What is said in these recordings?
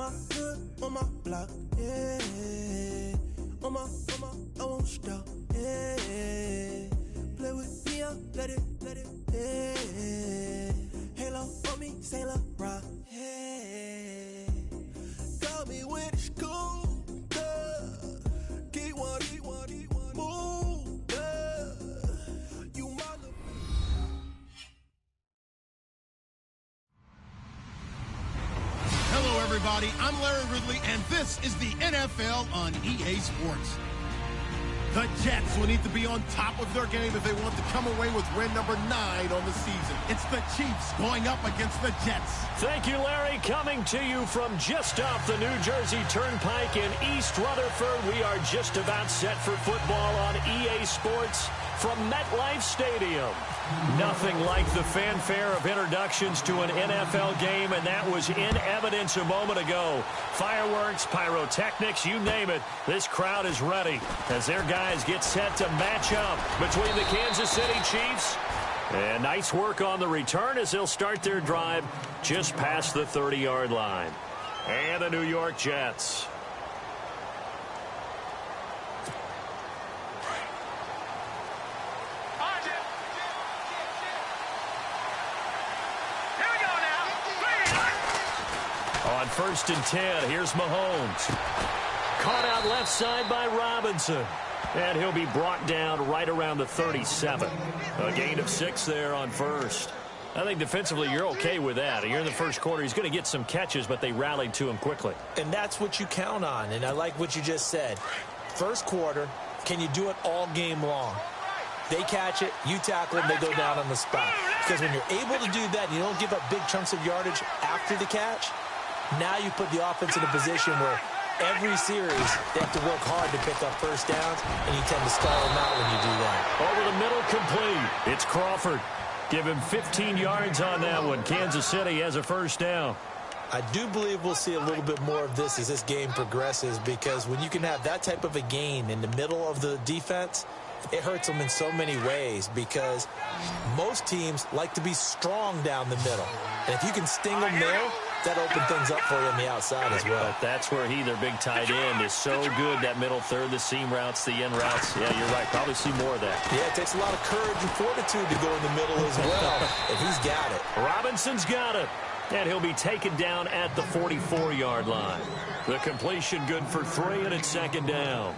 my hood, on my block, yeah. On my, I won't stop, yeah. Play with me, let it, yeah. Halo on me, Sailor Rock, yeah. Got me when it's cool, keep one, move, you mother. Hello, everybody. I'm Larry Ridley, and this is the NFL on EA Sports. The Jets will need to be on top of their game if they want to come away with win number 9 on the season. It's the Chiefs going up against the Jets. Thank you, Larry. Coming to you from just off the New Jersey Turnpike in East Rutherford, we are just about set for football on EA Sports from MetLife Stadium. Nothing like the fanfare of introductions to an NFL game, and that was in evidence a moment ago. Fireworks, pyrotechnics, you name it. This crowd is ready as their guys get set to match up between the Kansas City Chiefs. And nice work on the return as they'll start their drive just past the 30-yard line. And the New York Jets. On 1st and 10, here's Mahomes. Caught out left side by Robinson. And he'll be brought down right around the 37. A gain of 6 there on first. I think defensively you're okay with that. You're in the first quarter. He's going to get some catches, but they rallied to him quickly. And that's what you count on, and I like what you just said. First quarter, can you do it all game long? They catch it, you tackle them, they go down on the spot. Because when you're able to do that, you don't give up big chunks of yardage after the catch. Now you put the offense in a position where every series they have to work hard to pick up first downs, and you tend to stall them out when you do that. Over the middle, complete. It's Crawford. Give him 15 yards on that one. Kansas City has a first down. I do believe we'll see a little bit more of this as this game progresses, because when you can have that type of a gain in the middle of the defense, it hurts them in so many ways, because most teams like to be strong down the middle. And if you can sting them there, that opens things up for you on the outside as well. But that's where their big tight end, is so good, that middle third, the seam routes, the end routes. Yeah, you're right. Probably see more of that. Yeah, it takes a lot of courage and fortitude to go in the middle as well, and he's got it. Robinson's got it. And he'll be taken down at the 44-yard line. The completion good for 3, and it's 2nd down.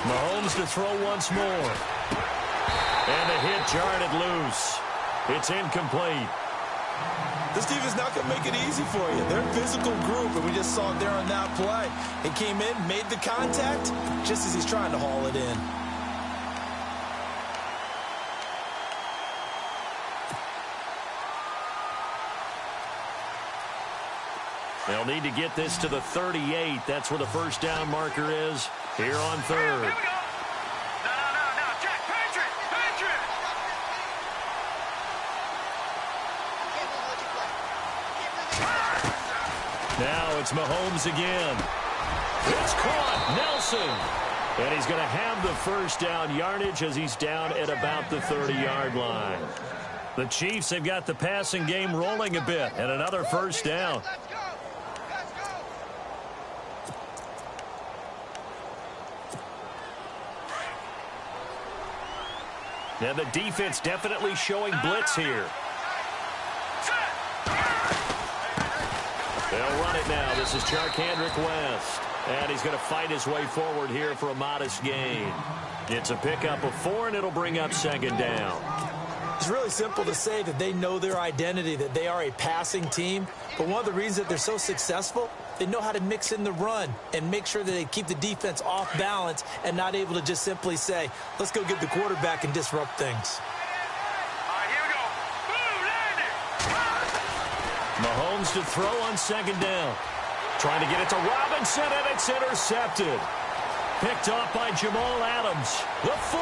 Mahomes to throw once more. And the hit jarred it loose. It's incomplete. This defense not going to make it easy for you. They're a physical group, and we just saw it there on that play. He came in, made the contact, just as he's trying to haul it in. They'll need to get this to the 38. That's where the first down marker is here on 3rd. Here we go. No, Jack, Patriot. Now it's Mahomes again. It's caught. Nelson. And he's going to have the first down yardage as he's down at about the 30-yard line. The Chiefs have got the passing game rolling a bit, and another first down. And the defense definitely showing blitz here. They'll run it now. This is Charkandrick West. And he's going to fight his way forward here for a modest gain. It's a pickup of 4, and it'll bring up 2nd down. It's really simple to say that they know their identity, that they are a passing team. But one of the reasons that they're so successful, they know how to mix in the run and make sure that they keep the defense off balance and not able to just simply say, let's go get the quarterback and disrupt things. All right, here we go. Boom, landed. Mahomes to throw on 2nd down. Trying to get it to Robinson, and it's intercepted. Picked off by Jamal Adams. The 40.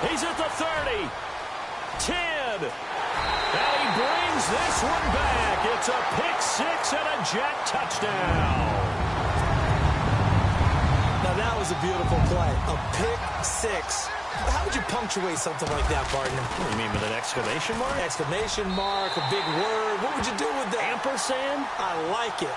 He's at the 30. 10. And he brings this one back. It's a pick six and a Jet touchdown. Now, that was a beautiful play. A pick six. How would you punctuate something like that, partner? What do you mean, with an exclamation mark? Exclamation mark, a big word. What would you do with that? Ampersand? I like it.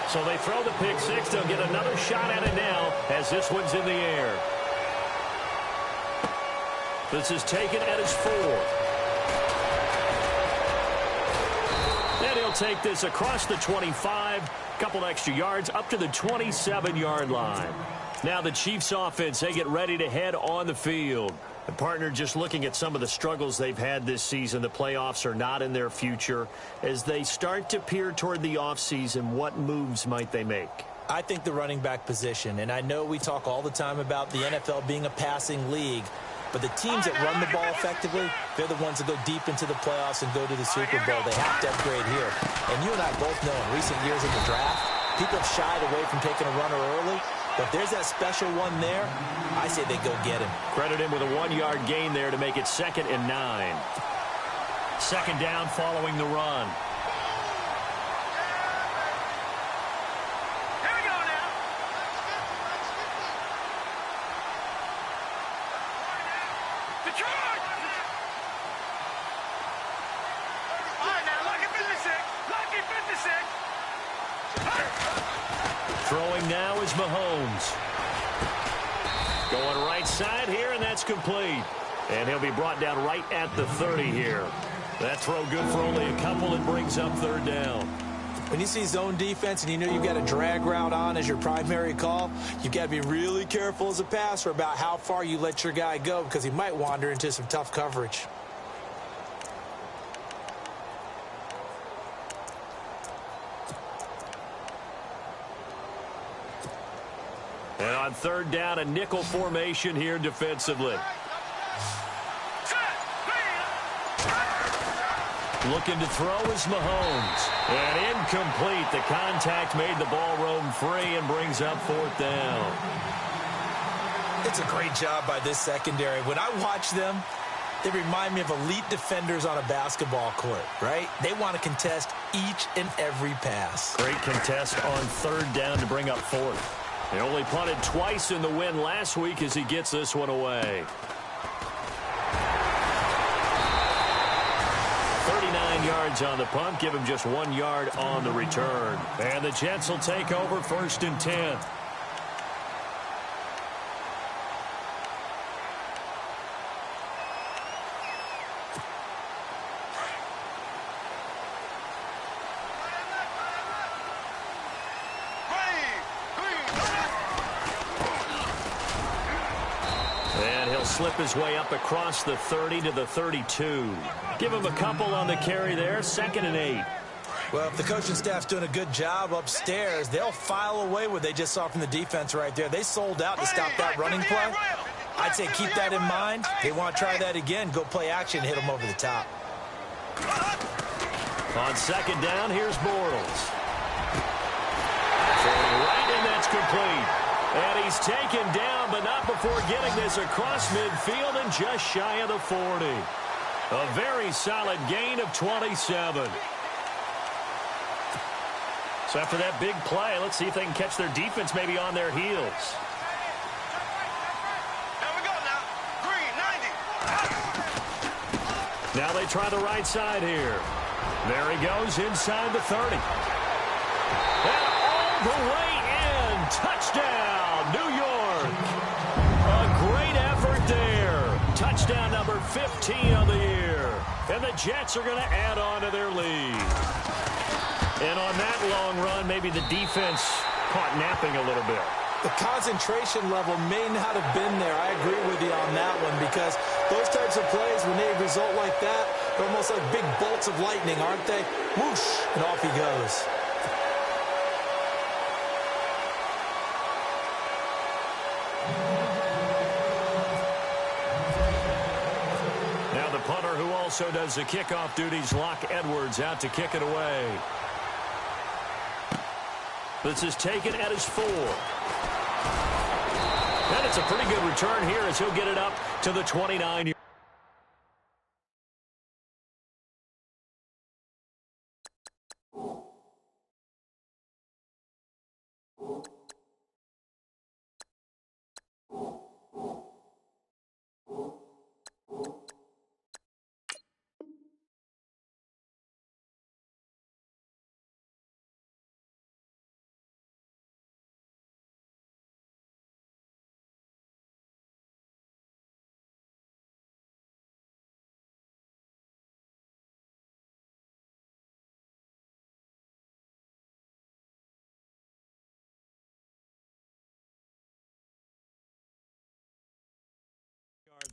So they throw the pick six. They'll get another shot at it now as this one's in the air. This is taken at his 4. And he'll take this across the 25. A couple extra yards up to the 27-yard line. Now the Chiefs offense, they get ready to head on the field. The partner, just looking at some of the struggles they've had this season, the playoffs are not in their future. As they start to peer toward the offseason, what moves might they make? I think the running back position, and I know we talk all the time about the NFL being a passing league, but the teams that run the ball effectively, they're the ones that go deep into the playoffs and go to the Super Bowl. They have to upgrade here. And you and I both know in recent years in the draft, people have shied away from taking a runner early. But if there's that special one there, I say they go get him. Credit him with a 1-yard gain there to make it 2nd and 9. Second down following the run. Here we go now. Detroit! All right, now, lucky 56. Lucky 56. Throwing now is Mahomes. Going right side here, and that's complete. And he'll be brought down right at the 30 here. That throw good for only a couple. It brings up 3rd down. When you see zone defense and you know you've got a drag route on as your primary call, you've got to be really careful as a passer about how far you let your guy go because he might wander into some tough coverage. And on 3rd down, a nickel formation here defensively. Looking to throw is Mahomes. And incomplete. The contact made the ball roam free and brings up 4th down. It's a great job by this secondary. When I watch them, they remind me of elite defenders on a basketball court, right? They want to contest each and every pass. Great contest on 3rd down to bring up 4th. He only punted twice in the win last week as he gets this one away. 39 yards on the punt. Give him just 1 yard on the return. And the Jets will take over 1st and 10. Slip his way up across the 30 to the 32. Give him a couple on the carry there. 2nd and 8. Well, if the coaching staff's doing a good job upstairs, they'll file away what they just saw from the defense right there. They sold out to stop that running play. I'd say keep that in mind. They want to try that again. Go play action, hit them over the top. On 2nd down, here's Bortles. Throwing right, and that's complete. And he's taken down, but not before getting this across midfield and just shy of the 40. A very solid gain of 27. So after that big play, let's see if they can catch their defense maybe on their heels. Here we go now. Green, 90. Now they try the right side here. There he goes inside the 30. And all the way in. Touchdown, New York. A great effort there. Touchdown number 15 of the year. And the Jets are going to add on to their lead. And on that long run, maybe the defense caught napping a little bit. The concentration level may not have been there. I agree with you on that one because those types of plays, when they result like that, they're almost like big bolts of lightning, aren't they? Whoosh, and off he goes. punter who also does the kickoff duties, Locke Edwards, out to kick it away. This is taken at his 4. And it's a pretty good return here as he'll get it up to the 29.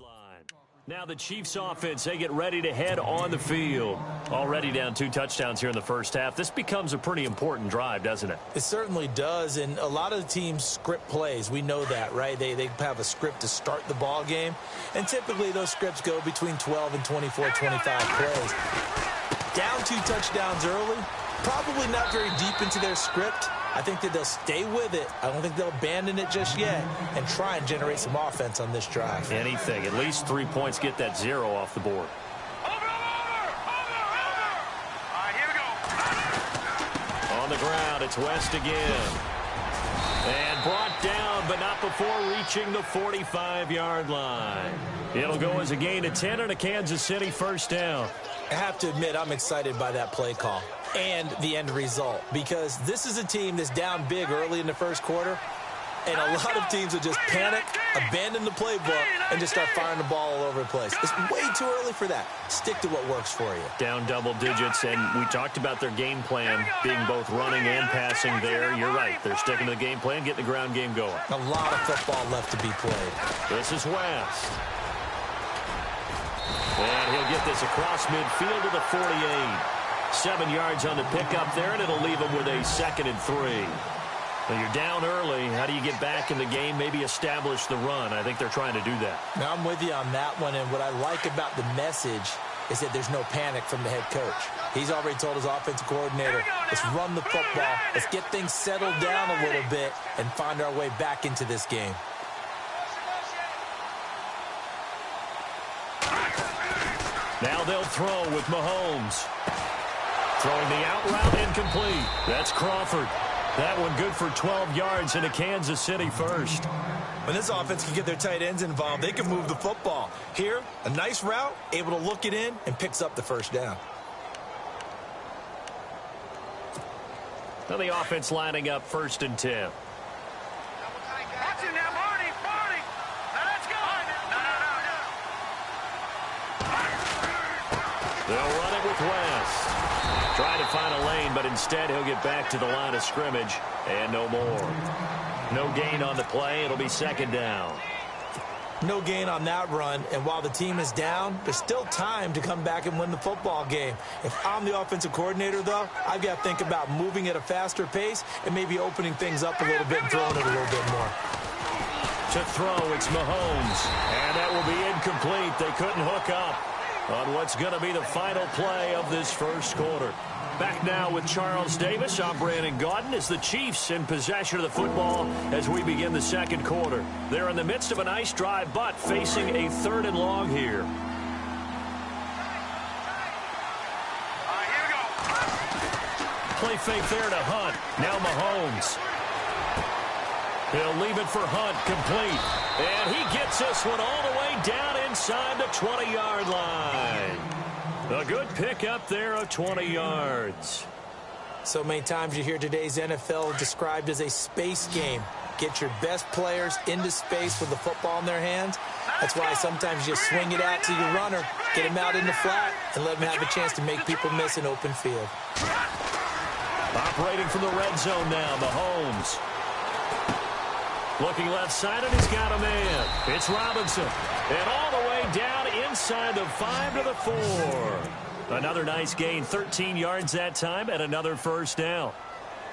Line. Now the Chiefs offense, they get ready to head on the field. Already down 2 touchdowns here in the first half. This becomes a pretty important drive, doesn't it? It certainly does, and a lot of the teams script plays. We know that, right? They have a script to start the ball game, and typically those scripts go between 12 and 24, 25 plays. Down 2 touchdowns early, probably not very deep into their script. I think that they'll stay with it. I don't think they'll abandon it just yet and try and generate some offense on this drive. Anything. At least 3 points, get that 0 off the board. Over. All right, here we go. On the ground, it's West again. And brought down, but not before reaching the 45-yard line. It'll go as a gain of 10 and a Kansas City first down. I have to admit, I'm excited by that play call and the end result, because this is a team that's down big early in the first quarter, and a lot of teams will just panic, abandon the playbook, and just start firing the ball all over the place. It's way too early for that. Stick to what works for you. Down double digits, and we talked about their game plan being both running and passing there. You're right. They're sticking to the game plan, getting the ground game going. A lot of football left to be played. This is West. And he'll get this across midfield to the 48. 7 yards on the pickup there, and it'll leave him with a 2nd and 3. Now you're down early. How do you get back in the game, maybe establish the run? I think they're trying to do that. Now, I'm with you on that one, and what I like about the message is that there's no panic from the head coach. He's already told his offensive coordinator, let's run the football, let's get things settled down a little bit and find our way back into this game. Now they'll throw with Mahomes. Throwing the out route incomplete. That's Crawford. That one good for 12 yards into Kansas City first. When this offense can get their tight ends involved, they can move the football. Here, a nice route, able to look it in, and picks up the first down. Now the offense lining up 1st and 10. Watch it now, Marty. Now let's go. No. They'll run it with West. Trying to find a lane, but instead he'll get back to the line of scrimmage and no more. No gain on the play. It'll be 2nd down. No gain on that run, and while the team is down, there's still time to come back and win the football game. If I'm the offensive coordinator, though, I've got to think about moving at a faster pace and maybe opening things up a little bit and throwing it a little bit more. To throw, it's Mahomes, and that will be incomplete. They couldn't hook up on what's going to be the final play of this first quarter. Back now with Charles Davis. I'm Brandon Gaudin as the Chiefs in possession of the football as we begin the second quarter. They're in the midst of a nice drive, but facing a 3rd and long here. All right, here we go. Play fake there to Hunt. Now Mahomes. He'll leave it for Hunt, complete. And he gets this one all the way down inside the 20-yard line. A good pickup there of 20 yards. So many times you hear today's NFL described as a space game. Get your best players into space with the football in their hands. That's why sometimes you swing it out to your runner, get him out in the flat, and let him have a chance to make people miss an open field. Operating from the red zone now, Mahomes. Looking left side, and he's got a man. It's Robinson. And all the way down inside the 5 to the 4. Another nice gain, 13 yards that time, and another first down.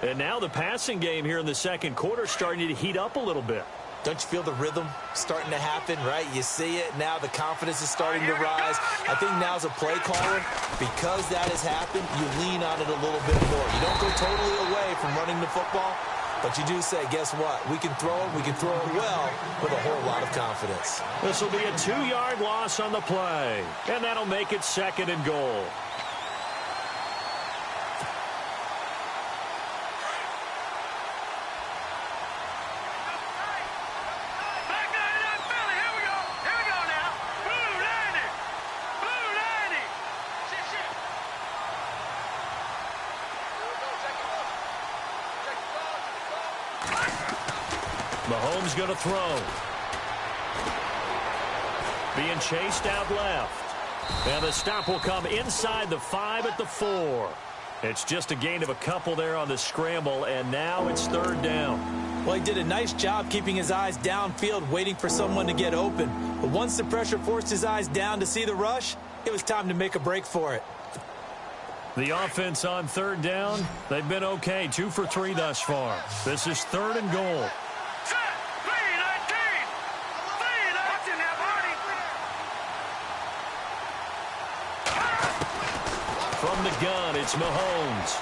And now the passing game here in the second quarter starting to heat up a little bit. Don't you feel the rhythm starting to happen, right? You see it now. The confidence is starting to rise. I think now's a play caller. Because that has happened, you lean on it a little bit more. You don't go totally away from running the football, but you do say, guess what? We can throw it. We can throw it well with a whole lot of confidence. This will be a 2-yard loss on the play, and that'll make it 2nd and goal. Mahomes going to throw. Being chased out left. And the stop will come inside the 5 at the 4. It's just a gain of a couple there on the scramble, and now it's 3rd down. Well, he did a nice job keeping his eyes downfield, waiting for someone to get open. But once the pressure forced his eyes down to see the rush, it was time to make a break for it. The offense on 3rd down, they've been okay, 2 for 3 thus far. This is 3rd and goal. From the gun, it's Mahomes.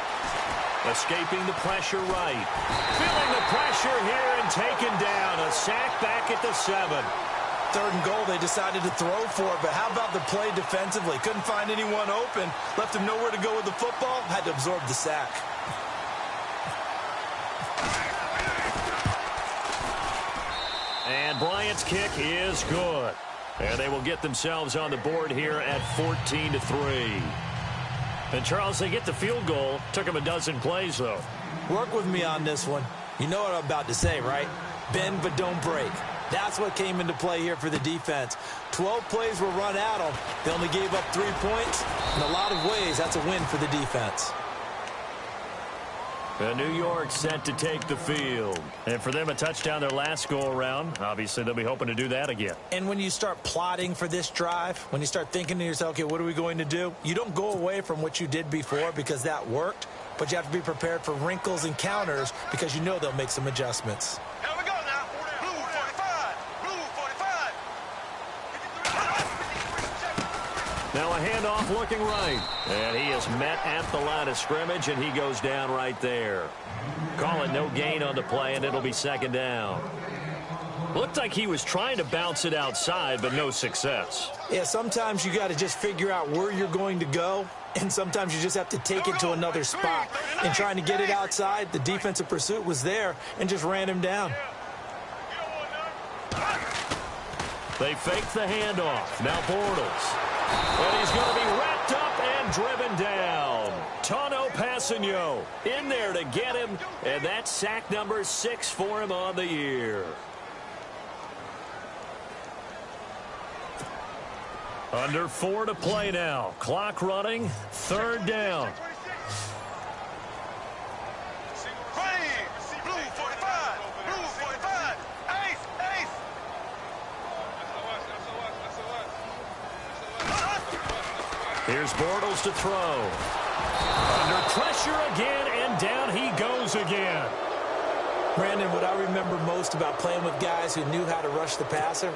Escaping the pressure right. Feeling the pressure here and taken down. A sack back at the 7. 3rd and goal, they decided to throw for it, but how about the play defensively? Couldn't find anyone open. Left him nowhere to go with the football. Had to absorb the sack. And Bryant's kick is good. And they will get themselves on the board here at 14-3. And, Charles, they get the field goal. Took them a dozen plays, though. Work with me on this one. You know what I'm about to say, right? Bend but don't break. That's what came into play here for the defense. 12 plays were run at them. They only gave up 3 points. In a lot of ways, that's a win for the defense. New York set to take the field. And for them, a touchdown their last go-around. Obviously, they'll be hoping to do that again. And when you start plotting for this drive, when you start thinking to yourself, okay, what are we going to do? You don't go away from what you did before because that worked, but you have to be prepared for wrinkles and counters because you know they'll make some adjustments. Here we go now. Blue 45. Blue 45. Now a handoff looking right. And he is met at the line of scrimmage, and he goes down right there. Call it no gain on the play, and it'll be 2nd down. Looked like he was trying to bounce it outside, but no success. Yeah, sometimes you got to just figure out where you're going to go, and sometimes you just have to take it to another spot. And trying to get it outside, the defensive pursuit was there and just ran him down. They fake the handoff. Now Bortles. And he's going to be wrapped up and driven down. Tano Passanio in there to get him, and that's sack number 6 for him on the year. Under 4 to play now. Clock running. 3rd down. Blue 45. Blue 45. Ace. Here's Bortles to throw. Under pressure again, and down he goes again. Brandon, what I remember most about playing with guys who knew how to rush the passer,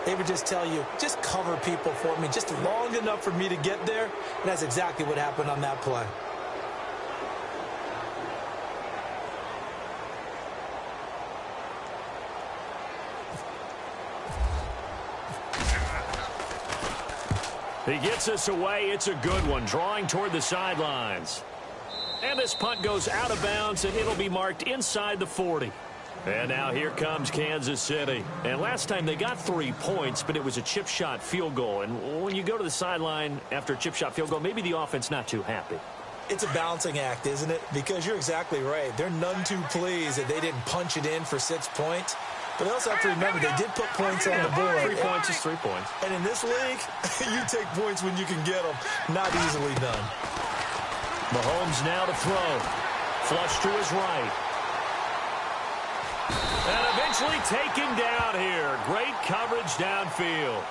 they would just tell you, just cover people for me, just long enough for me to get there. And that's exactly what happened on that play. He gets us away. It's a good one, drawing toward the sidelines. And this punt goes out of bounds, and it'll be marked inside the 40. And now here comes Kansas City. And last time they got 3 points, but it was a chip shot field goal. And when you go to the sideline after a chip shot field goal, maybe the offense not too happy. It's a balancing act, isn't it? Because you're exactly right. They're none too pleased that they didn't punch it in for 6 points. But they also have to remember they did put points on the board. 3 points is 3 points. And in this league, you take points when you can get them. Not easily done. Mahomes now to throw. Flush to his right. And eventually taken down here. Great coverage downfield.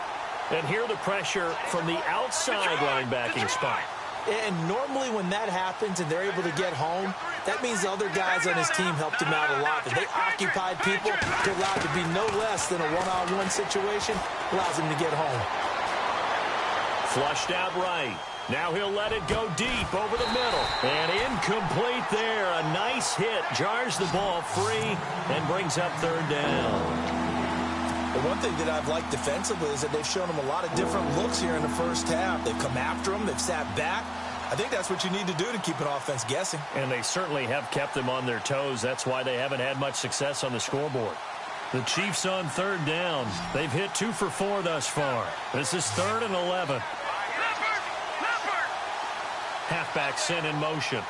And here the pressure from the outside linebacking spot. And normally when that happens and they're able to get home, that means the other guys on his team helped him out a lot. That they occupied people to allow it to be no less than a one-on-one situation, allows him to get home. Flushed out right. Now he'll let it go deep over the middle. And incomplete there. A nice hit. Jars the ball free and brings up third down. The one thing that I've liked defensively is that they've shown him a lot of different looks here in the first half. They've come after him. They've sat back. I think that's what you need to do to keep an offense guessing. And they certainly have kept them on their toes. That's why they haven't had much success on the scoreboard. The Chiefs on third down. They've hit 2 for 4 thus far. This is 3rd and 11. Halfback sent in motion.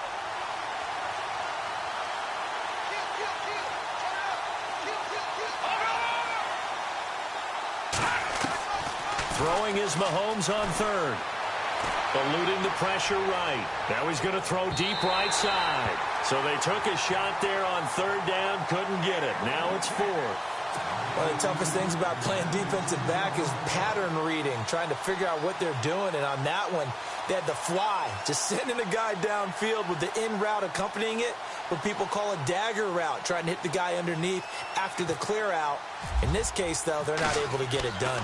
Throwing is Mahomes on third. Eluding the pressure right. Now he's going to throw deep right side. So they took a shot there on third down, couldn't get it. Now it's 4th. One of the toughest things about playing defensive back is pattern reading, trying to figure out what they're doing. And on that one, they had the fly, just sending a guy downfield with the in route accompanying it, what people call a dagger route, trying to hit the guy underneath after the clear out. In this case, though, they're not able to get it done.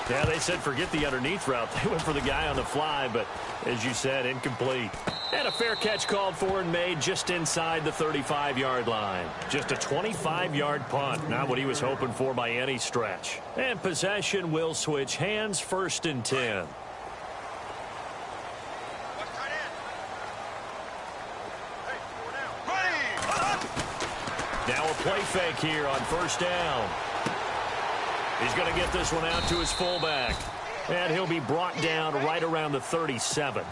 Yeah, they said forget the underneath route. They went for the guy on the fly, but as you said, incomplete. And a fair catch called for and made just inside the 35-yard line. Just a 25-yard punt, not what he was hoping for by any stretch. And possession will switch hands, 1st and 10. Now a play fake here on 1st down. He's going to get this one out to his fullback. And he'll be brought down right around the 37.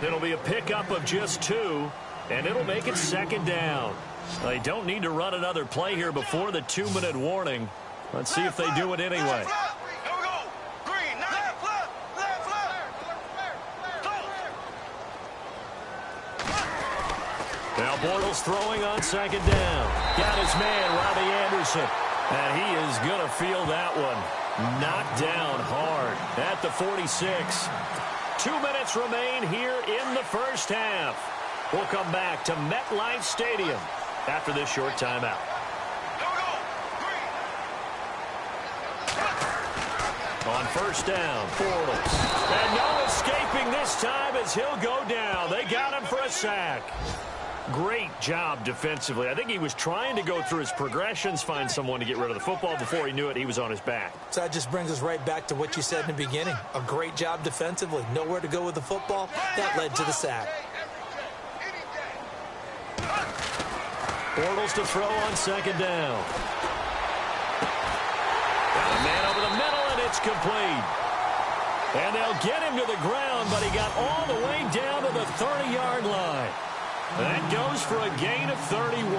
It'll be a pickup of just 2, and it'll make it 2nd down. They don't need to run another play here before the 2-minute warning. Let's see if they do it anyway. Now Bortles throwing on 2nd down. Got his man, Robbie Anderson. And he is going to feel that one. Knocked down hard at the 46. 2 minutes remain here in the first half. We'll come back to MetLife Stadium after this short timeout. On 1st down, Bortles. And no escaping this time as he'll go down. They got him for a sack. Great job defensively. I think he was trying to go through his progressions, find someone to get rid of the football. Before he knew it, he was on his back. So that just brings us right back to what you said in the beginning. A great job defensively. Nowhere to go with the football. That led to the sack. Bortles to throw on 2nd down. Got a man over the middle, and it's complete. And they'll get him to the ground, but he got all the way down to the 30-yard line. That goes for a gain of 31.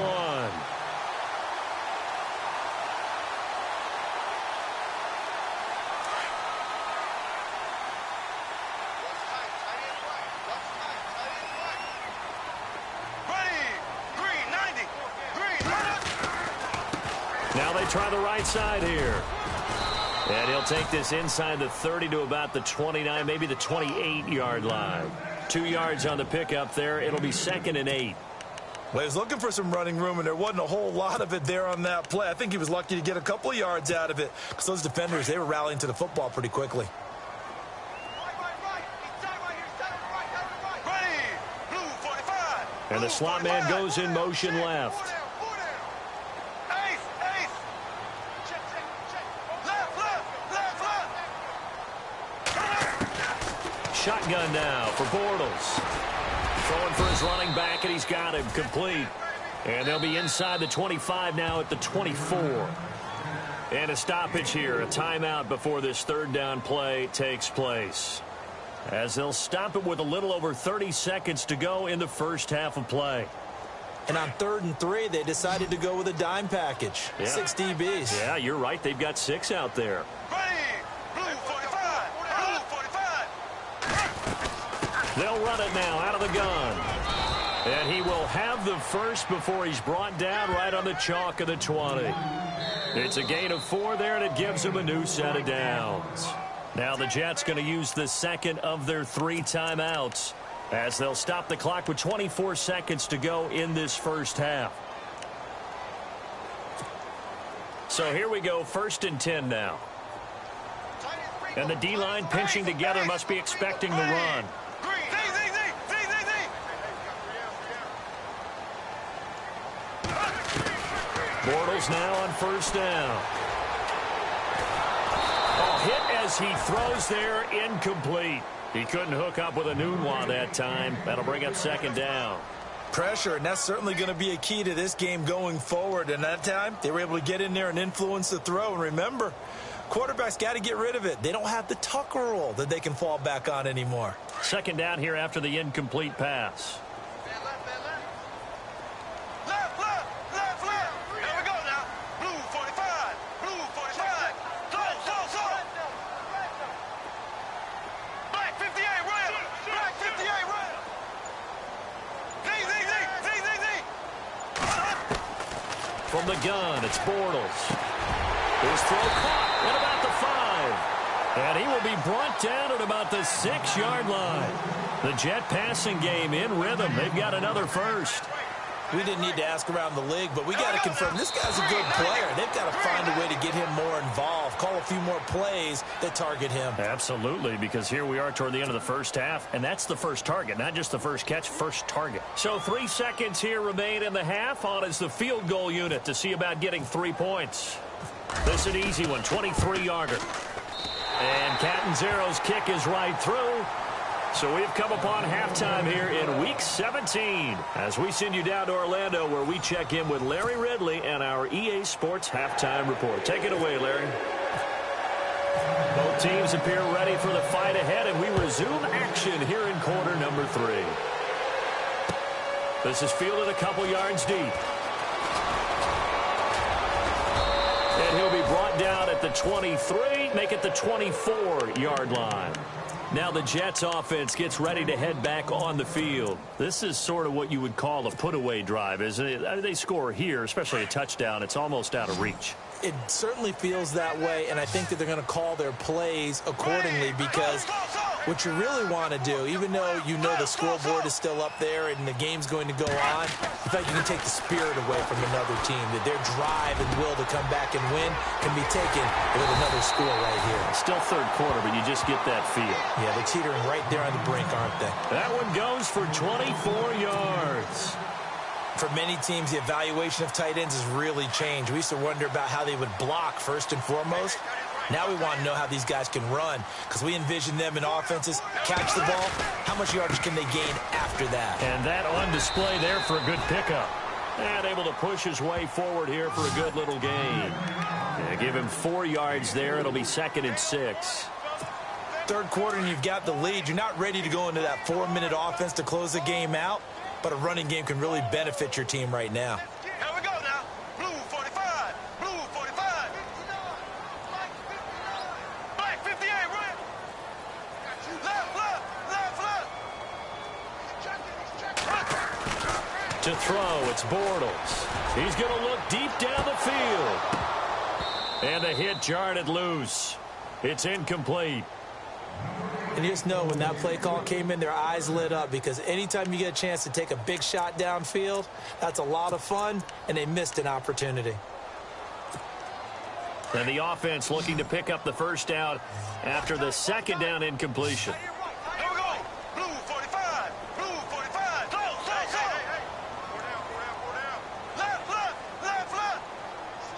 Now they try the right side here. And he'll take this inside the 30 to about the 29, maybe the 28-yard line. 2 yards on the pickup there. It'll be 2nd and 8. Well, he was looking for some running room, and there wasn't a whole lot of it there on that play. I think he was lucky to get a couple of yards out of it because those defenders, they were rallying to the football pretty quickly. And the slot man goes in motion left. Shotgun now for Bortles. Throwing for his running back, and he's got him complete. And they'll be inside the 25 now at the 24. And a stoppage here, a timeout before this 3rd down play takes place. As they'll stop it with a little over 30 seconds to go in the first half of play. And on 3rd and 3, they decided to go with a dime package. Yeah. 6 DBs. Yeah, you're right. They've got 6 out there. They'll run it now out of the gun. And he will have the first before he's brought down right on the chalk of the 20. It's a gain of 4 there, and it gives him a new set of downs. Now the Jets going to use the second of their 3 timeouts. as they'll stop the clock with 24 seconds to go in this first half. So here we go, 1st and 10 now. And the D-line pinching together must be expecting the run. Bortles now on 1st down. Oh, hit as he throws there, incomplete. He couldn't hook up with a Nunwa that time. That'll bring up 2nd down. Pressure, and that's certainly going to be a key to this game going forward. And that time, they were able to get in there and influence the throw. And remember, quarterbacks got to get rid of it. They don't have the Tucker rule that they can fall back on anymore. 2nd down here after the incomplete pass. From the gun, it's Bortles. His throw caught at about the 5. And he will be brought down at about the 6-yard line. The Jet passing game in rhythm. They've got another first. We didn't need to ask around the league, but we got to confirm this guy's a good player. They've got to find a way to get him more involved, call a few more plays that target him. Absolutely, because here we are toward the end of the first half, and that's the first target, not just the first catch, first target. So 3 seconds here remain in the half. On is the field goal unit to see about getting 3 points. This is an easy one, 23-yarder. And Catanzaro's kick is right through. So we've come upon halftime here in Week 17 as we send you down to Orlando where we check in with Larry Ridley and our EA Sports Halftime Report. Take it away, Larry. Both teams appear ready for the fight ahead, and we resume action here in quarter number 3. This is fielded a couple yards deep. And he'll be brought down at the 23, make it the 24-yard line. Now the Jets offense gets ready to head back on the field. This is sort of what you would call a put-away drive, isn't it? I mean, they score here, especially a touchdown. It's almost out of reach. It certainly feels that way, and I think that they're going to call their plays accordingly because what you really want to do, even though you know the scoreboard is still up there and the game's going to go on, in fact, you can take the spirit away from another team, that their drive and will to come back and win can be taken with another score right here. Still third quarter, but you just get that feel. Yeah, they're teetering right there on the brink, aren't they? That one goes for 24 yards. For many teams, the evaluation of tight ends has really changed. We used to wonder about how they would block first and foremost. Now we want to know how these guys can run because we envision them in offenses, catch the ball, how much yardage can they gain after that? And that on display there for a good pickup. And able to push his way forward here for a good little gain. Yeah, give him 4 yards there. It'll be 2nd and 6. Third quarter and you've got the lead. You're not ready to go into that 4-minute offense to close the game out. But a running game can really benefit your team right now. Here we go now. Blue 45. Blue 45. Black 58. Right. Left, left, left. To throw, it's Bortles. He's going to look deep down the field. And the hit jarred it loose. It's incomplete. And you just know when that play call came in, their eyes lit up because anytime you get a chance to take a big shot downfield, that's a lot of fun, and they missed an opportunity. And the offense looking to pick up the first down after the 2nd down incompletion. Here we go. Blue 45. Blue 45. Go. Left, left, left, left.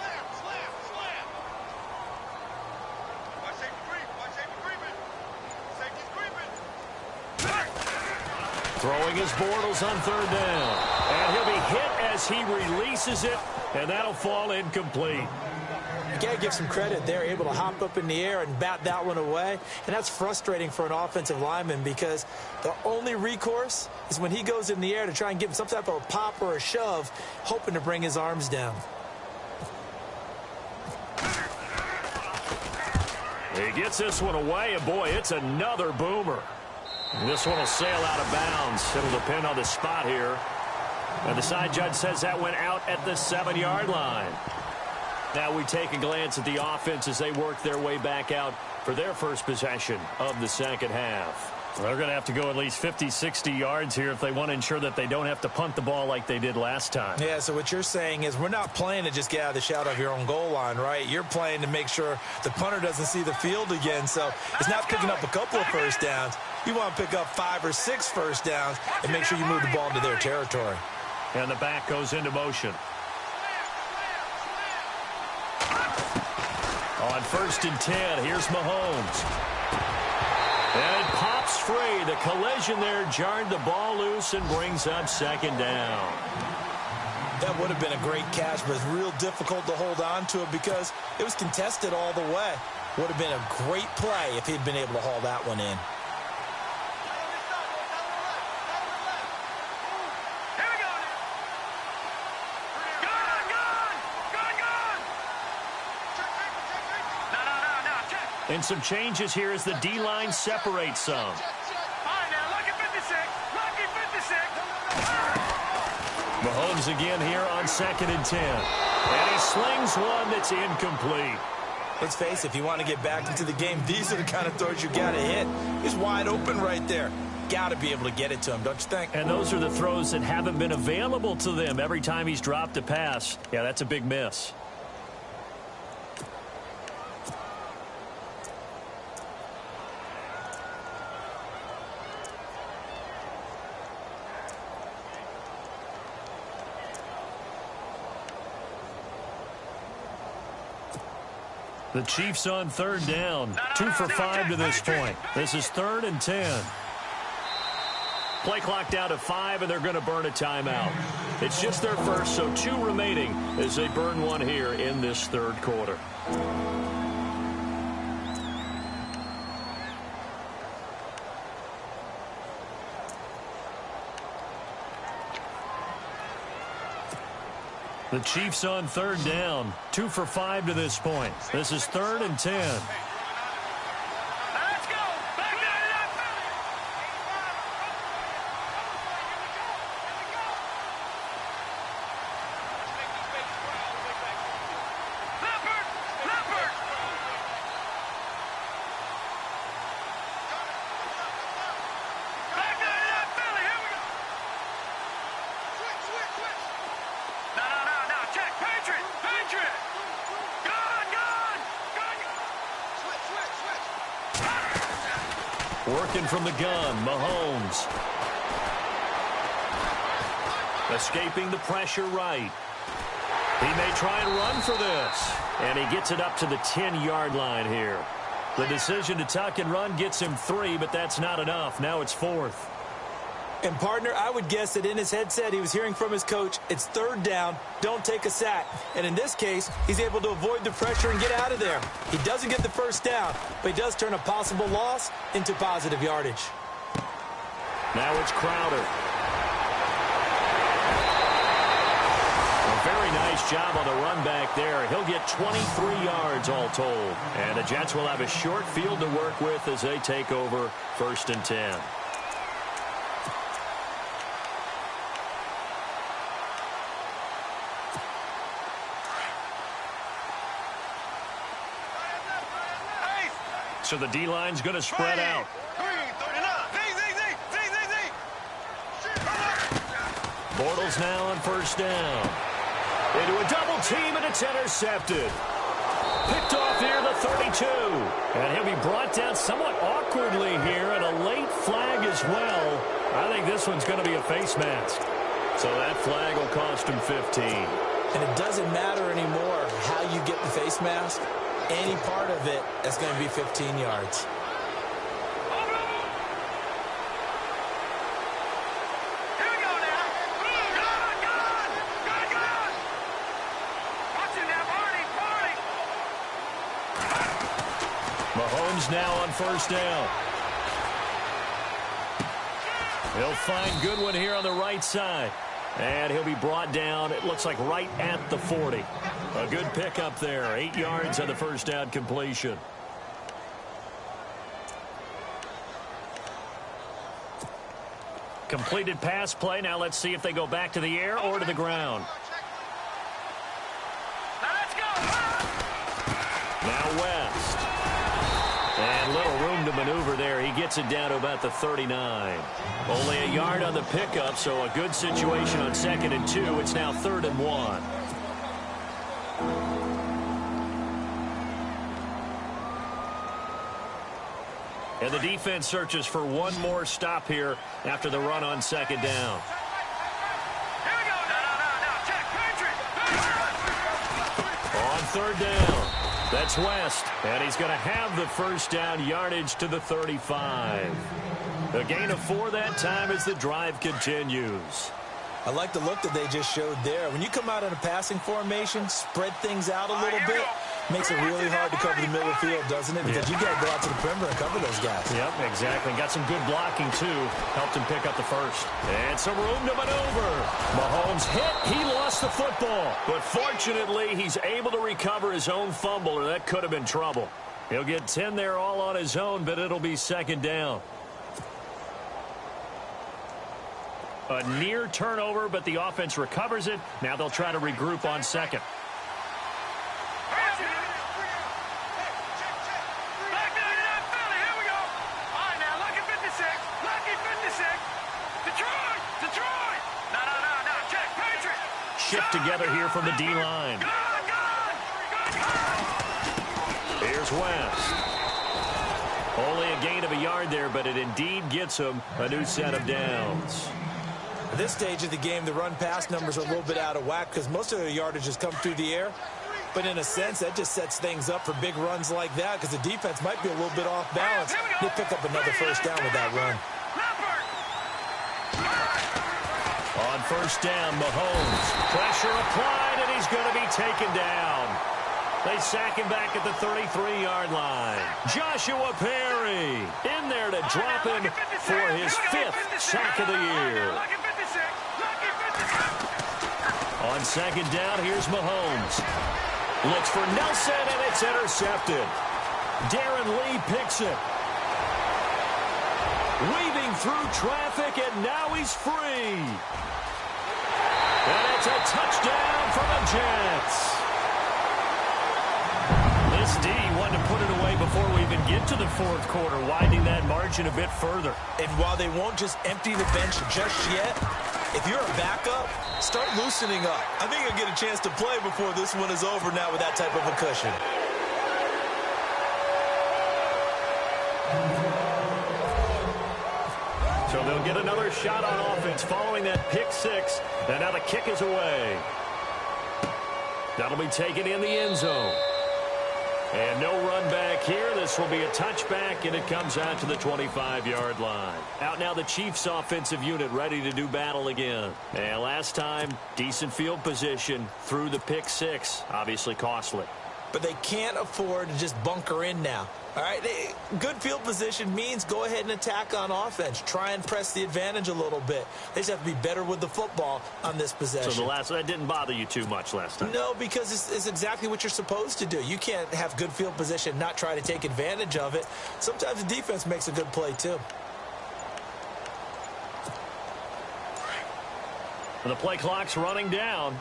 Slam. Watch safety creeping. Safety's creeping. Throwing his Bortles on 3rd down. And he'll be hit as he releases it, and that'll fall incomplete. You got to give some credit. They're able to hop up in the air and bat that one away. And that's frustrating for an offensive lineman because the only recourse is when he goes in the air to try and give him some type of a pop or a shove, hoping to bring his arms down. He gets this one away, and boy, it's another boomer. And this one will sail out of bounds. It'll depend on the spot here. And the side judge says that went out at the 7-yard line. Now we take a glance at the offense as they work their way back out for their first possession of the second half. They're going to have to go at least 50, 60 yards here if they want to ensure that they don't have to punt the ball like they did last time. Yeah, so what you're saying is we're not playing to just get out of the shadow of your own goal line, right? You're playing to make sure the punter doesn't see the field again. So it's not picking up a couple of first downs. You want to pick up 5 or 6 first downs and make sure you move the ball into their territory. And the back goes into motion. On 1st and 10, here's Mahomes. And it pops free. The collision there jarred the ball loose and brings up 2nd down. That would have been a great catch, but it's real difficult to hold on to it because it was contested all the way. Would have been a great play if he'd been able to haul that one in. And some changes here as the D-line separates some. All right, now, lucky 56. Lucky 56. Mahomes again here on 2nd and 10. And he slings one that's incomplete. Let's face it, if you want to get back into the game, these are the kind of throws you got to hit. He's wide open right there. Got to be able to get it to him, don't you think? And those are the throws that haven't been available to them every time he's dropped a pass. Yeah, that's a big miss. The Chiefs on 3rd down. 2 for 5 to this point. This is 3rd and 10. Play clock down to 5, and they're going to burn a timeout. It's just their first, so 2 remaining as they burn one here in this 3rd quarter. The Chiefs on 3rd down. 2 for 5 to this point. This is 3rd and 10. Let's go. Back down to that. Leopard. Leopard. Back down to that Philly. Here we go. Switch. No. Check. Patriot. Gun. Switch. Working from the gun, Mahomes. Escaping the pressure right. He may try and run for this. And he gets it up to the 10-yard line here. The decision to tuck and run gets him 3, but that's not enough. Now it's 4th. And, partner, I would guess that in his headset he was hearing from his coach, it's 3rd down, don't take a sack. And in this case, he's able to avoid the pressure and get out of there. He doesn't get the first down, but he does turn a possible loss into positive yardage. Now it's Crowder. A very nice job on the run back there. He'll get 23 yards all told. And the Jets will have a short field to work with as they take over 1st and 10. So the D-line's going to spread out. Bortles now on 1st down. Into a double team, and it's intercepted. Picked off here, the 32. And he'll be brought down somewhat awkwardly here, and a late flag as well. I think this one's going to be a face mask. So that flag will cost him 15. And it doesn't matter anymore how you get the face mask. Any part of it is going to be 15 yards. Here we go now. Gun. Watching that party. Mahomes now on 1st down. He'll find Goodwin here on the right side. And he'll be brought down, it looks like right at the 40. A good pickup there. 8 yards on the first down completion. Completed pass play. Now let's see if they go back to the air or to the ground. Now let's go. Now West. And little room to to maneuver there. He gets it down to about the 39. Only a yard on the pickup, so a good situation on 2nd and 2. It's now 3rd and 1. And the defense searches for one more stop here after the run on 2nd down. Here we go. No. Check. On 3rd down, that's West. And he's going to have the first down, yardage to the 35. A gain of 4 that time as the drive continues. I like the look that they just showed there. When you come out in a passing formation, spread things out a little bit, makes it really hard to cover the middle of the field, doesn't it? Because you got to go out to the perimeter and cover those guys. Yep, exactly. Got some good blocking, too. Helped him pick up the first. And some room to maneuver. Mahomes hit. He lost the football. But fortunately, he's able to recover his own fumble, or that could have been trouble. He'll get 10 there all on his own, but it'll be 2nd down. A near turnover, but the offense recovers it. Now they'll try to regroup on 2nd. Shift together here from the D-line. Here's West. Only a gain of a yard there, but it indeed gets him a new set of downs. At this stage of the game, the run-pass numbers are a little bit out of whack because most of their yardage has come through the air. But in a sense, that just sets things up for big runs like that because the defense might be a little bit off balance. They pick up another first down with that run. On 1st down, Mahomes. Pressure applied, and he's going to be taken down. They sack him back at the 33-yard line. Joshua Perry in there to drop him for his 5th sack of the year. On 2nd down, here's Mahomes. Looks for Nelson, and it's intercepted. Darren Lee picks it. Weaving through traffic, and now he's free. And it's a touchdown for the Jets. This D wanted to put it away before we even get to the 4th quarter, widening that margin a bit further. And while they won't just empty the bench just yet, if you're a backup, start loosening up. I think you'll get a chance to play before this one is over now with that type of a cushion. So they'll get another shot on offense following that pick 6. And now the kick is away. That'll be taken in the end zone. And no run back here. This will be a touchback, and it comes out to the 25-yard line. Out now the Chiefs' offensive unit ready to do battle again. And last time, decent field position through the pick 6. Obviously costly. But they can't afford to just bunker in now. All right, good field position means go ahead and attack on offense. Try and press the advantage a little bit. They just have to be better with the football on this possession. So that didn't bother you too much last time? No, because it's exactly what you're supposed to do. You can't have good field position, not try to take advantage of it. Sometimes the defense makes a good play, too. And the play clock's running down.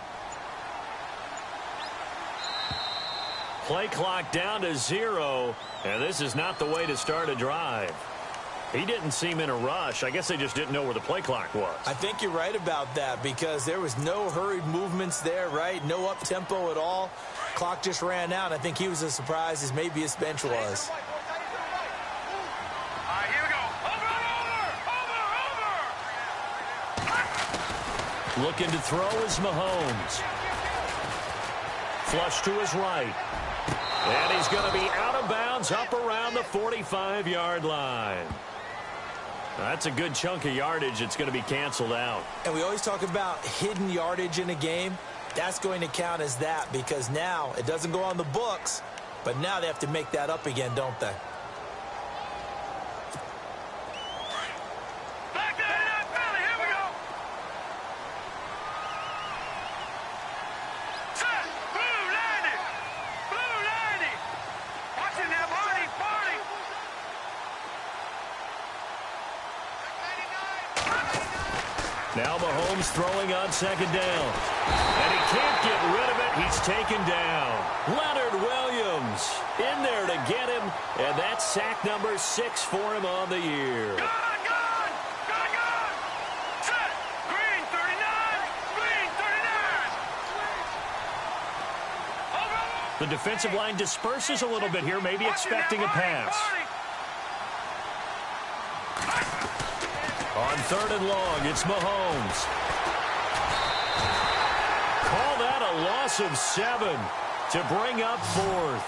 Play clock down to 0, and this is not the way to start a drive. He didn't seem in a rush. I guess they just didn't know where the play clock was. I think you're right about that because there was no hurried movements there, right? No up-tempo at all. Clock just ran out. I think he was as surprised as maybe his bench was. All right, here we go. Over. Looking to throw is Mahomes. Flush to his right. And he's going to be out of bounds up around the 45-yard line. That's a good chunk of yardage. It's going to be canceled out. And we always talk about hidden yardage in a game. That's going to count as that because now it doesn't go on the books, but now they have to make that up again, don't they? Back there in that belly. Here we go. Set. Blue landing. Blue landing. Watch it now, Barney. Barney. Now Mahomes throwing on 2nd down. And he can't get rid of it. He's taken down. Leonard Williams. Mahomes in there to get him, and that's sack number 6 for him on the year. Set. Green 39. Green 39. The defensive line disperses a little bit here, maybe expecting a pass. On 3rd and long, it's Mahomes. Call that a loss of 7 to bring up 4th.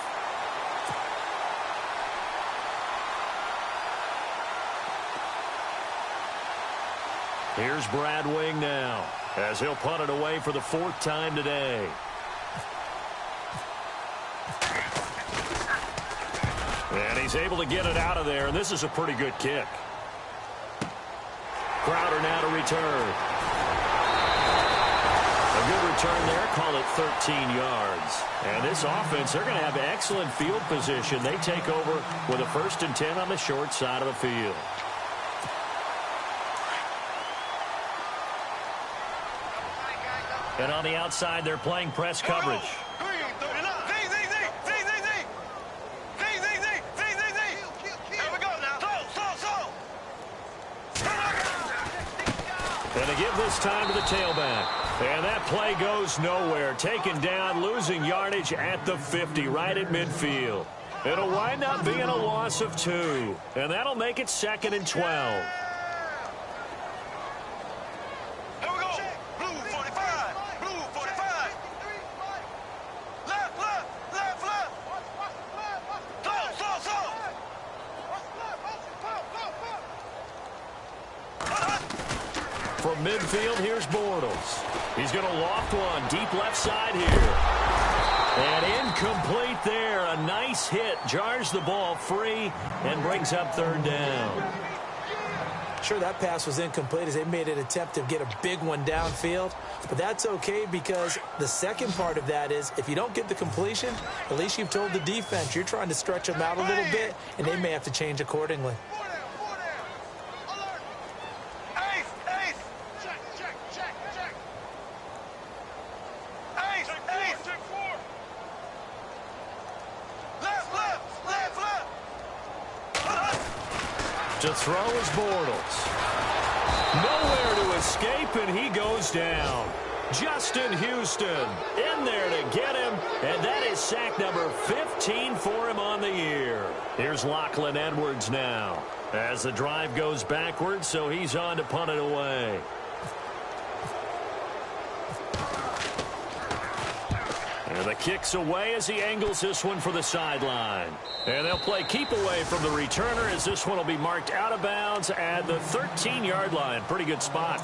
Here's Brad Wing now, as he'll punt it away for the 4th time today. And he's able to get it out of there, and this is a pretty good kick. Crowder now to return. A good return there, call it 13 yards. And this offense, they're going to have excellent field position. They take over with a 1st and 10 on the short side of the field. And on the outside, they're playing press coverage. And they give this time to the tailback. And that play goes nowhere. Taken down, losing yardage at the 50, right at midfield. It'll wind up being a loss of 2. And that'll make it 2nd and 12. From midfield, here's Bortles. He's going to loft one deep left side here. And incomplete there. A nice hit. Jars the ball free and brings up 3rd down. Sure, that pass was incomplete as they made an attempt to get a big one downfield. But that's okay because the second part of that is if you don't get the completion, at least you've told the defense you're trying to stretch them out a little bit, and they may have to change accordingly. To throw is Bortles. Nowhere to escape, and he goes down. Justin Houston in there to get him, and that is sack number 15 for him on the year. Here's Lachlan Edwards now as the drive goes backwards, so he's on to punt it away. And the kick's away as he angles this one for the sideline. And they'll play keep away from the returner as this one will be marked out of bounds at the 13-yard line. Pretty good spot.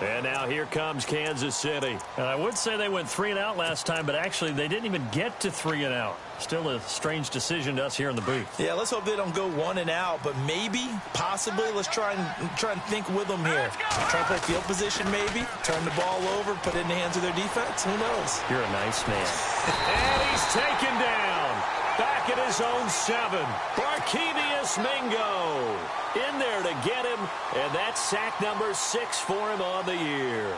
And now here comes Kansas City. And I would say they went 3 and out last time, but actually they didn't even get to 3 and out. Still a strange decision to us here in the booth. Yeah, let's hope they don't go 1 and out, but maybe, possibly, let's try and think with them here. Try to play field position maybe, turn the ball over, put it in the hands of their defense. Who knows? You're a nice man. And he's taken down. Back at his own 7. Barkevius Mingo in there to get him, and that's sack number 6 for him on the year.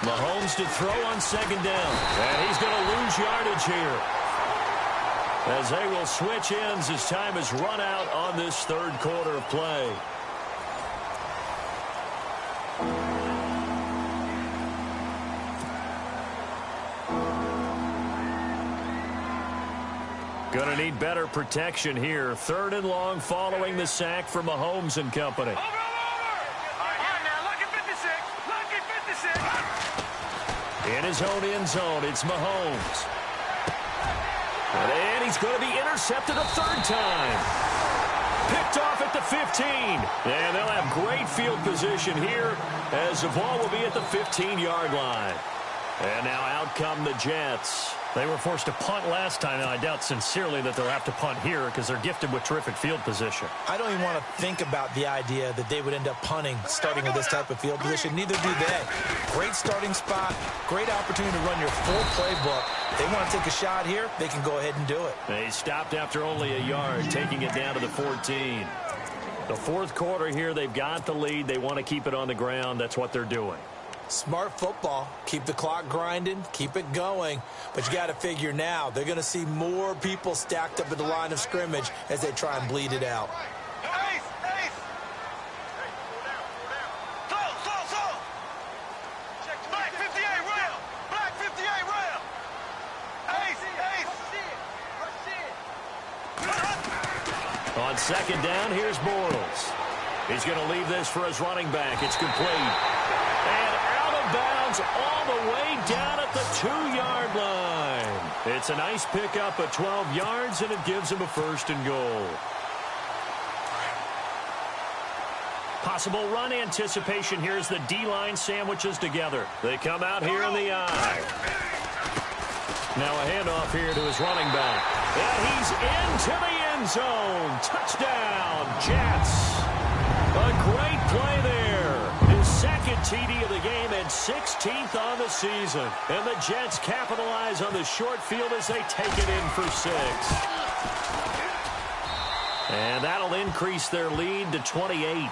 Mahomes to throw on 2nd down, and he's going to lose yardage here, as they will switch ends as time is run out on this 3rd quarter of play. Going to need better protection here. 3rd and long following the sack from Mahomes and company. In his own end zone, it's Mahomes. And he's going to be intercepted a 3rd time. Picked off at the 15. And they'll have great field position here as the ball will be at the 15-yard line. And now out come the Jets. They were forced to punt last time, and I doubt sincerely that they'll have to punt here because they're gifted with terrific field position. I don't even want to think about the idea that they would end up punting starting with this type of field position. Neither do they. Great starting spot, great opportunity to run your full playbook. They want to take a shot here, they can go ahead and do it. They stopped after only a yard, taking it down to the 14. The fourth quarter here, they've got the lead. They want to keep it on the ground. That's what they're doing. Smart football. Keep the clock grinding. Keep it going. But you got to figure now, they're going to see more people stacked up at the line of scrimmage as they try and bleed it out. Ace! Ace! Slow! Black 58 rail! Black 58 rail! Ace! On second down, here's Bortles. He's going to leave this for his running back. It's complete. And out of bounds all the way down at the 2-yard line. It's a nice pickup of 12 yards, and it gives him a 1st and goal. Possible run anticipation here as the D-line sandwiches together. They come out here in the eye. Now a handoff here to his running back. And he's into the end zone. Touchdown, Jets. A great play there. His second TD of the game and 16th on the season. And the Jets capitalize on the short field as they take it in for 6. And that'll increase their lead to 28.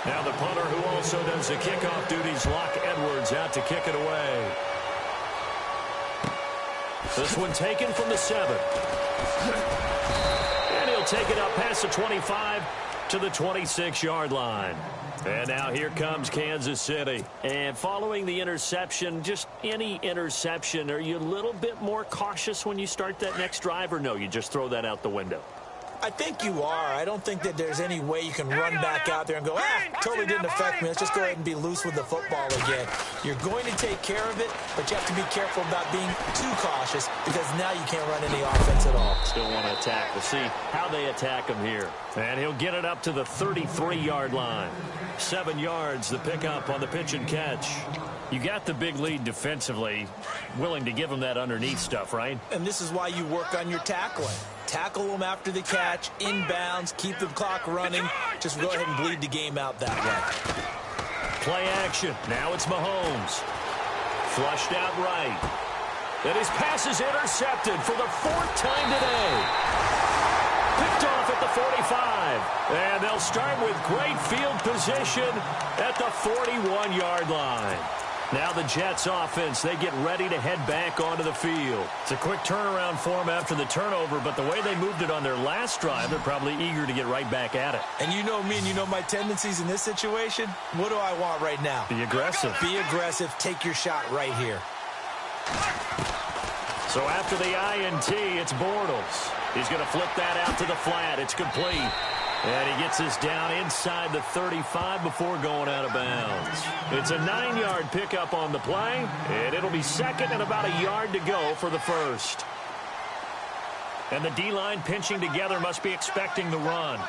Now the punter who also does the kickoff duties, Locke Edwards, out to kick it away. This one taken from the 7. And he'll take it up past the 25 to the 26-yard line. And now here comes Kansas City. And following the interception, just any interception, are you a little bit more cautious when you start that next drive, or no, you just throw that out the window? I think you are. I don't think that there's any way you can run back out there and go, totally didn't affect me. Let's just go ahead and be loose with the football again. You're going to take care of it, but you have to be careful about being too cautious because now you can't run any offense at all. Still want to attack. We'll see how they attack him here. And he'll get it up to the 33-yard line. 7 yards, the pickup on the pitch and catch. You got the big lead defensively, willing to give him that underneath stuff, right? And this is why you work on your tackling. Tackle them after the catch, inbounds, keep the clock running. Just go ahead and bleed the game out that way. Play action. Now it's Mahomes. Flushed out right. And his pass is intercepted for the 4th time today. Picked off at the 45. And they'll start with great field position at the 41-yard line. Now the Jets offense, they get ready to head back onto the field. It's a quick turnaround for them after the turnover, but the way they moved it on their last drive, they're probably eager to get right back at it. And you know me and you know my tendencies in this situation. What do I want right now? Be aggressive. Be aggressive. Take your shot right here. So after the INT, it's Bortles. He's going to flip that out to the flat. It's complete. And he gets this down inside the 35 before going out of bounds. It's a 9-yard pickup on the play, and it'll be second and about a yard to go for the 1st. And the D-line pinching together must be expecting the run.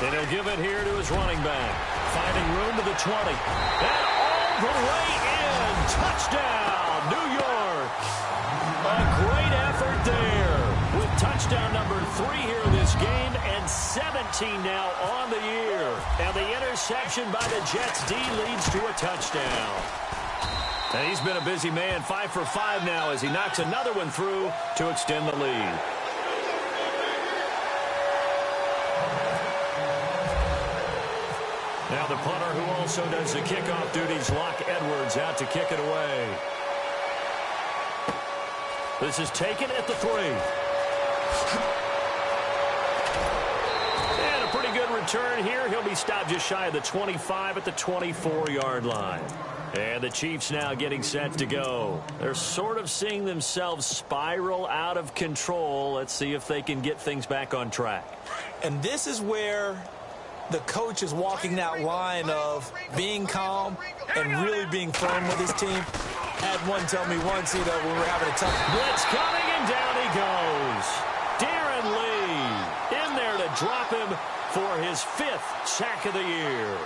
And he'll give it here to his running back. Finding room to the 20. And all the way in. Touchdown, New York. A great effort there. With touchdown number 3 here in this game and 17 now on the year. And the interception by the Jets D leads to a touchdown. And he's been a busy man. 5 for 5 now as he knocks another one through to extend the lead. Now the punter who also does the kickoff duties, Locke Edwards, out to kick it away. This is taken at the 3. And a pretty good return here. He'll be stopped just shy of the 25 at the 24-yard line. And the Chiefs now getting set to go. They're sort of seeing themselves spiral out of control. Let's see if they can get things back on track. And this is where the coach is walking that line of being calm and really being firm with his team. Had one tell me once, when we were having a tough blitz coming, and down he goes. Darren Lee in there to drop him for his 5th sack of the year.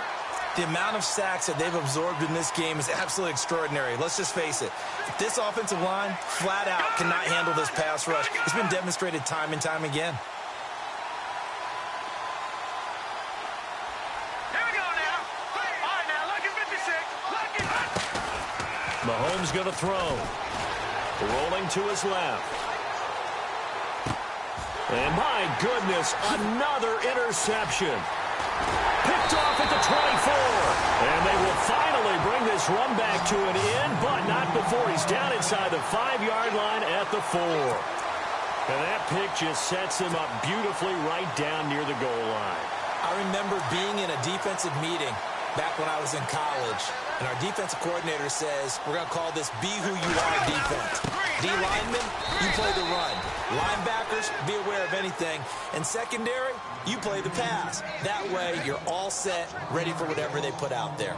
The amount of sacks that they've absorbed in this game is absolutely extraordinary. Let's just face it. This offensive line, flat out, cannot handle this pass rush. It's been demonstrated time and time again. Here we go now. All right, now, look at 56. Look at Mahomes going to throw. Rolling to his left. And my goodness, another interception. Picked off at the 24. And they will finally bring this run back to an end, but not before he's down inside the 5-yard line at the 4. And that pick just sets him up beautifully right down near the goal line. I remember being in a defensive meeting back when I was in college, and our defensive coordinator says, we're going to call this Be Who You Are defense. D-linemen, you play the run. Linebackers, be aware of anything. And secondary, you play the pass. That way, you're all set, ready for whatever they put out there.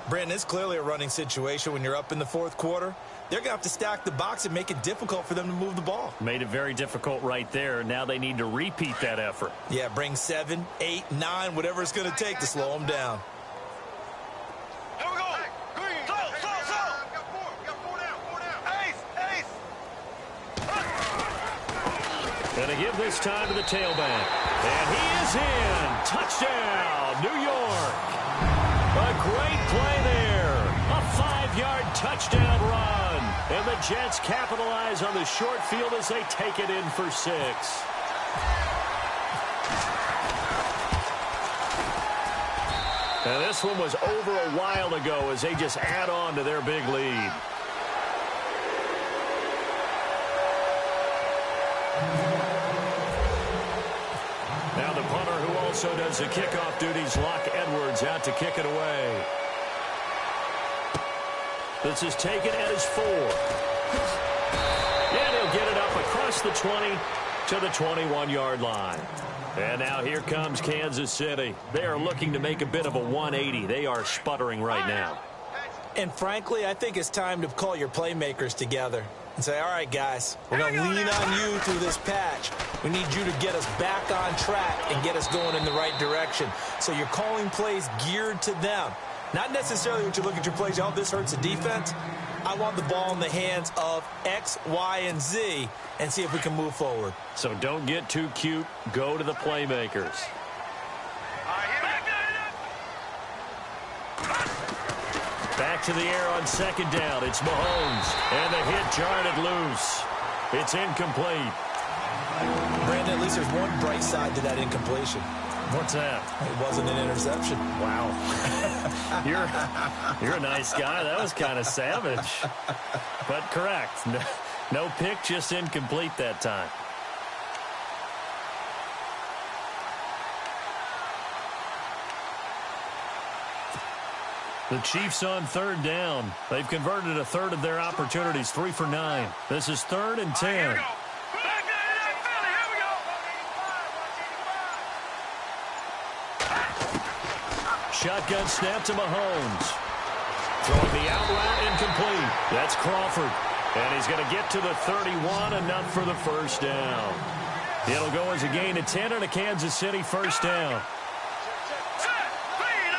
Brandon, it's clearly a running situation when you're up in the 4th quarter. They're going to have to stack the box and make it difficult for them to move the ball. Made it very difficult right there. Now they need to repeat that effort. Yeah, bring 7, 8, 9, whatever it's going to take to slow them down. Here we go. Green. Slow. Got four down. Ace. Going to give this time to the tailback. And he is in. Touchdown, New York. A great play there. A 5-yard touchdown run. And the Jets capitalize on the short field as they take it in for 6. And this one was over a while ago as they just add on to their big lead. Now the punter who also does the kickoff duties, Locke Edwards, out to kick it away. This is taken at his 4. And he'll get it up across the 20 to the 21-yard line. And now here comes Kansas City. They are looking to make a bit of a 180. They are sputtering right now. And frankly, I think it's time to call your playmakers together and say, all right, guys, we're going to lean on you through this patch. We need you to get us back on track and get us going in the right direction. So you're calling plays geared to them. Not necessarily what you look at your plays, oh, this hurts the defense. I want the ball in the hands of X, Y, and Z and see if we can move forward. So don't get too cute. Go to the playmakers. Back to the air on 2nd down. It's Mahomes. And the hit jarred it loose. It's incomplete. Brandon, at least there's one bright side to that incompletion. What's that? It wasn't an interception. Wow. You're a nice guy. That was kind of savage. But correct. No pick, just incomplete that time. The Chiefs on 3rd down. They've converted a third of their opportunities, 3 for 9. This is 3rd and 10. Shotgun snap to Mahomes. Throwing the out route incomplete. That's Crawford. And he's going to get to the 31, enough for the first down. It'll go as a gain of 10 and a Kansas City first down.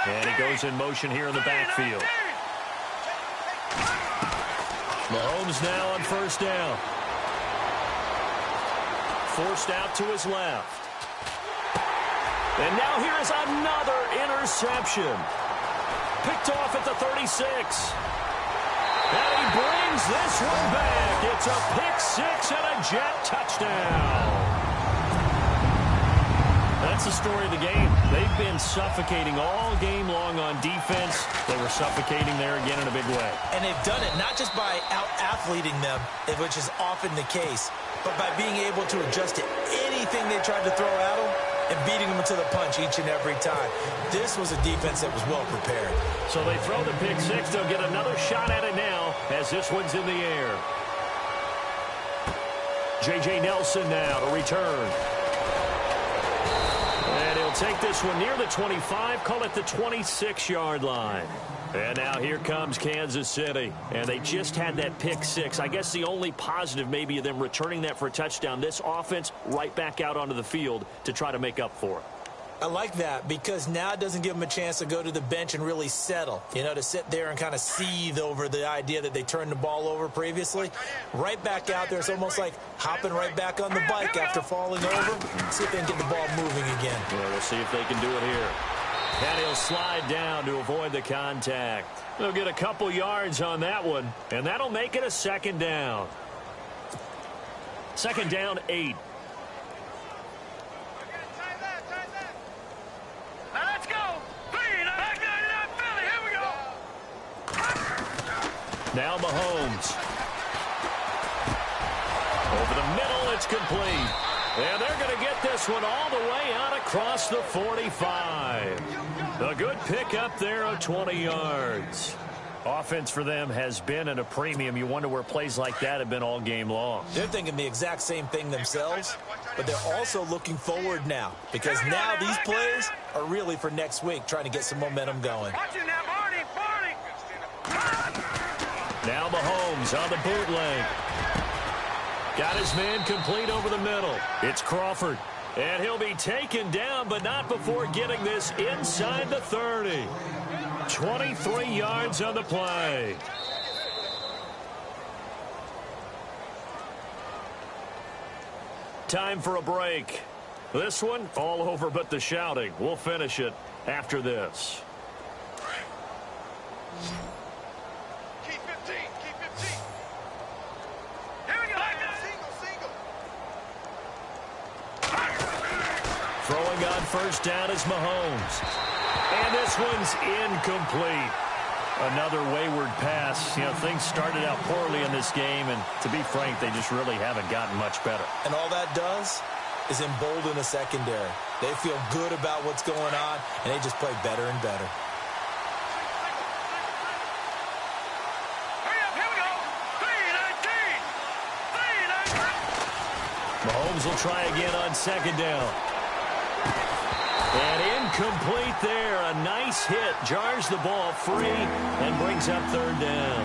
And he goes in motion here in the backfield. Mahomes now on 1st down. Forced out to his left. And now here is another interception. Picked off at the 36. And he brings this one back. It's a pick 6 and a Jet touchdown. That's the story of the game. They've been suffocating all game long on defense. They were suffocating there again in a big way. And they've done it not just by out-athleting them, which is often the case, but by being able to adjust to anything they tried to throw at them and beating them to the punch each and every time. This was a defense that was well prepared. So they throw the pick 6. They'll get another shot at it now as this one's in the air. J.J. Nelson now to return. And he'll They'll take this one near the 25, call it the 26-yard line. And now here comes Kansas City. And they just had that pick six. I guess the only positive maybe of them returning that for a touchdown. This offense right back out onto the field to try to make up for it. I like that because now it doesn't give them a chance to go to the bench and really settle, to sit there and kind of seethe over the idea that they turned the ball over previously. Right back out there, it's almost like hopping right back on the bike after falling over. See if they can get the ball moving again. Yeah, we'll see if they can do it here. And he'll slide down to avoid the contact. They'll get a couple yards on that one, and that'll make it a second down. Second down, 8. Now Mahomes. Over the middle, it's complete. And they're going to get this one all the way out across the 45. A good pick up there of 20 yards. Offense for them has been at a premium. You wonder where plays like that have been all game long. They're thinking the exact same thing themselves, but they're also looking forward now because now these plays are really for next week, trying to get some momentum going. Now Mahomes on the bootleg. Got his man complete over the middle. It's Crawford. And he'll be taken down, but not before getting this inside the 30. 23 yards on the play. Time for a break. This one, all over but the shouting. We'll finish it after this. Throwing on first down is Mahomes. And this one's incomplete. Another wayward pass. Things started out poorly in this game, and to be frank, they just really haven't gotten much better. And all that does is embolden the secondary. They feel good about what's going on, and they just play better and better. Mahomes will try again on second down. And incomplete there. A nice hit. Jars the ball free and brings up third down.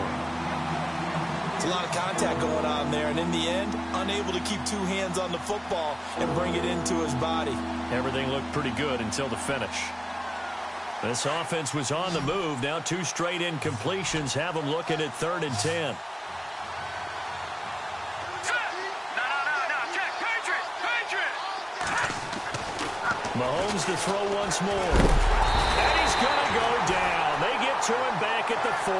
It's a lot of contact going on there, and in the end, unable to keep two hands on the football and bring it into his body. Everything looked pretty good until the finish. This offense was on the move. Now 2 straight incompletions have them looking at 3rd and 10. Mahomes to throw once more. And he's going to go down. They get to him back at the 40.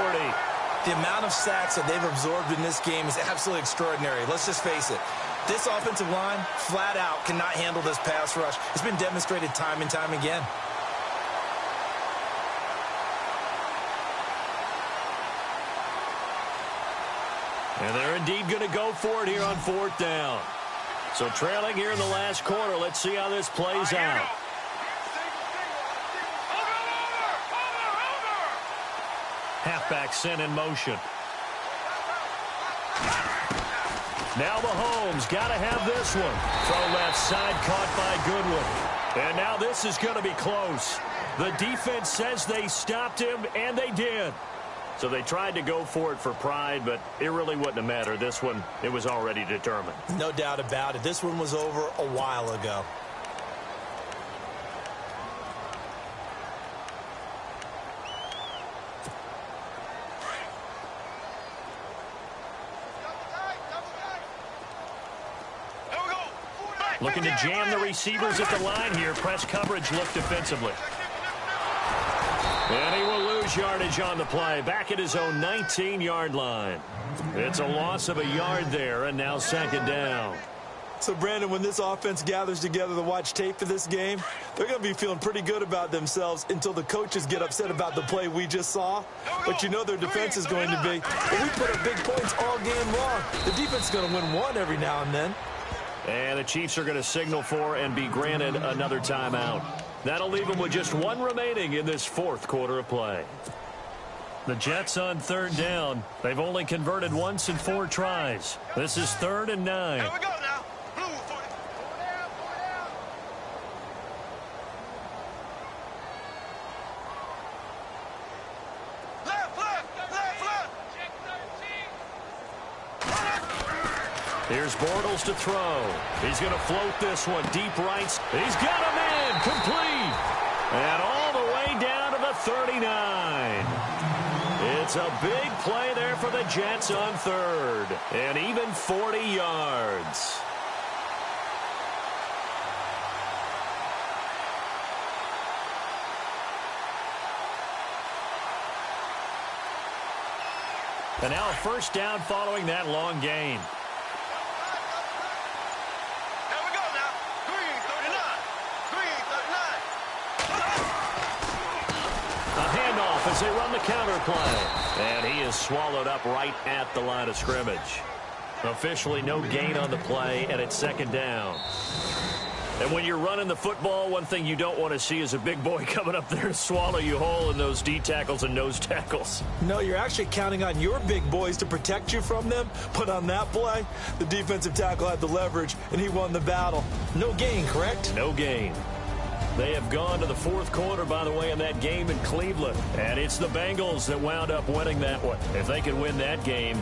The amount of sacks that they've absorbed in this game is absolutely extraordinary. Let's just face it. This offensive line, flat out, cannot handle this pass rush. It's been demonstrated time and time again. And they're indeed going to go for it here on 4th down. So trailing here in the last quarter. Let's see how this plays out. Halfback sent in motion. Now Mahomes got to have this one. Throw left side caught by Goodwin. And now this is going to be close. The defense says they stopped him, and they did. So they tried to go for it for pride, but it really wouldn't have mattered. This one, it was already determined. No doubt about it. This one was over a while ago. Looking to jam the receivers at the line here. Press coverage look defensively. And he will lose yardage on the play. Back at his own 19-yard line. It's a loss of a yard there, and now 2nd down. So, Brandon, when this offense gathers together to watch tape for this game, they're going to be feeling pretty good about themselves until the coaches get upset about the play we just saw. But you know their defense is going to be, if we put up big points all game long, the defense is going to win one every now and then. And the Chiefs are going to signal for and be granted another timeout. That'll leave them with just 1 remaining in this 4th quarter of play. The Jets on 3rd down. They've only converted once in 4 tries. This is 3rd and 9. Here we go now. Blue 40. Here's Bortles to throw. He's going to float this one deep right. He's got him in. Complete. And all the way down to the 39. It's a big play there for the Jets on third. And even 40 yards. And now a first down following that long gain. Here we go now. Green 39. A handoff as they run the counter play. And he is swallowed up right at the line of scrimmage. Officially no gain on the play, and it's second down. And when you're running the football, one thing you don't want to see is a big boy coming up there and swallow you whole in those D tackles and nose tackles. No, you're actually counting on your big boys to protect you from them. But on that play, the defensive tackle had the leverage, and he won the battle. No gain, correct? No gain. They have gone to the fourth quarter, by the way, in that game in Cleveland. And it's the Bengals that wound up winning that one. If they can win that game,